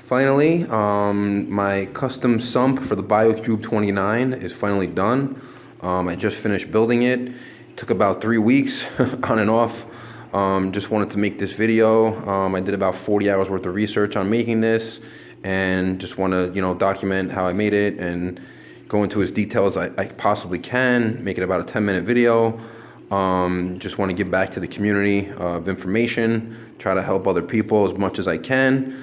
Finally, my custom sump for the biocube 29 is finally done. I just finished building it. It took about 3 weeks on and off. Just wanted to make this video. I did about 40 hours worth of research on making this, and just want to, document how I made it and go into as detailed as I possibly can. Make it about a 10-minute video. Just want to give back to the community of information. Try to help other people as much as I can.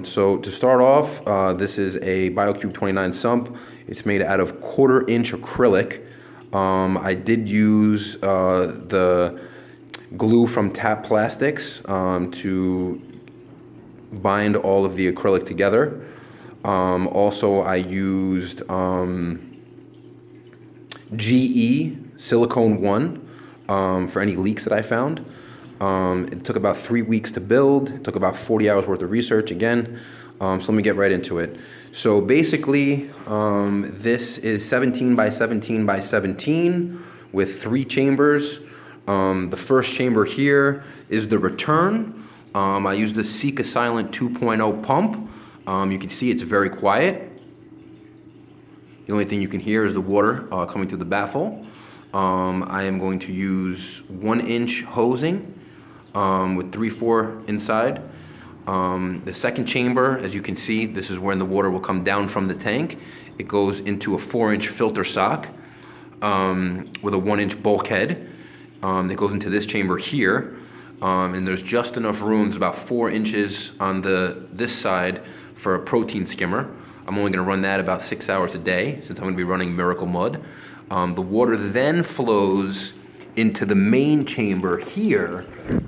So to start off, this is a biocube 29 sump. It's made out of 1/4-inch acrylic. I did use the glue from Tap Plastics to bind all of the acrylic together. Also, I used GE Silicone 1 for any leaks that I found. It took about 3 weeks to build. It took about 40 hours worth of research again. So let me get right into it. So basically, this is 17 by 17 by 17 with 3 chambers. The first chamber here is the return. I used the Sika Silent 2.0 pump. You can see it's very quiet. The only thing you can hear is the water coming through the baffle. I am going to use 1-inch hosing with 3/4 inside. The second chamber, as you can see, this is when the water will come down from the tank. It goes into a 4-inch filter sock with a 1-inch bulkhead. That goes into this chamber here. And there's just enough room, there's about 4 inches on this side for a protein skimmer. I'm only gonna run that about 6 hours a day since I'm gonna be running Miracle Mud. The water then flows into the main chamber here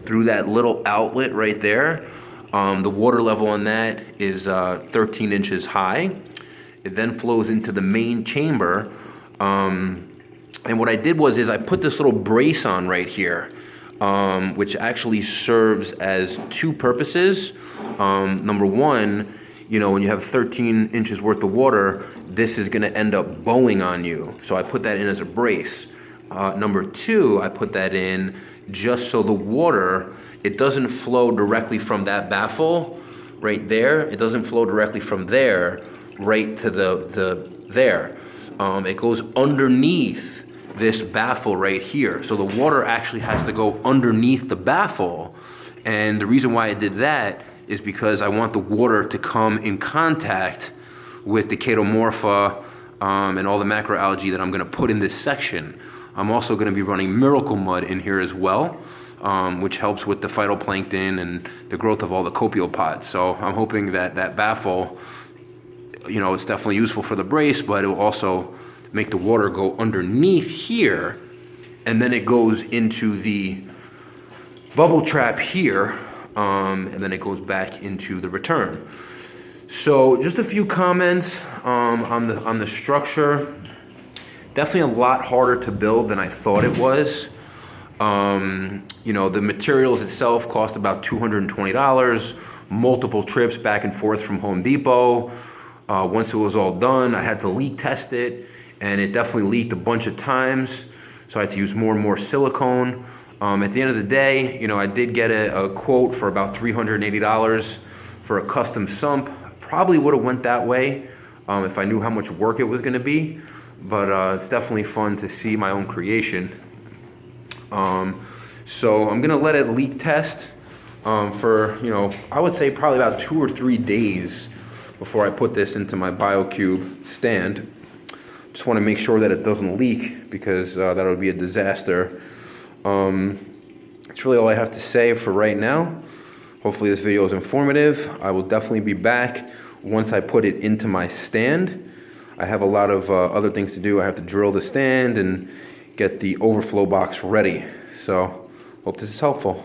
through that little outlet right there. The water level on that is 13 inches high. It then flows into the main chamber. And what I did is I put this little brace on right here, which actually serves as 2 purposes. Number one, when you have 13 inches worth of water, this is gonna end up bowing on you. So I put that in as a brace. Number 2, I put that in just so the water, it doesn't flow directly from that baffle right there. It doesn't flow directly from there right to there. It goes underneath this baffle right here. So the water actually has to go underneath the baffle. And the reason why I did that is because I want the water to come in contact with the chaetomorpha and all the macroalgae that I'm gonna put in this section. I'm also gonna be running Miracle Mud in here as well, which helps with the phytoplankton and the growth of all the copepods. So I'm hoping that that baffle, it's definitely useful for the brace, but it will also make the water go underneath here, and then it goes into the bubble trap here, and then it goes back into the return. So just a few comments on the structure. Definitely a lot harder to build than I thought it was. The materials itself cost about $220, multiple trips back and forth from Home Depot. Once it was all done, I had to leak test it, and it definitely leaked a bunch of times. So I had to use more and more silicone. At the end of the day, I did get a quote for about $380 for a custom sump. Probably would have went that way if I knew how much work it was gonna be. But it's definitely fun to see my own creation. So I'm gonna let it leak test for, I would say probably about 2 or 3 days before I put this into my biocube stand. Just want to make sure that it doesn't leak, because that would be a disaster. That's really all I have to say for right now. Hopefully this video is informative. I will definitely be back once I put it into my stand. I have a lot of other things to do. I have to drill the stand and get the overflow box ready. So hope this is helpful.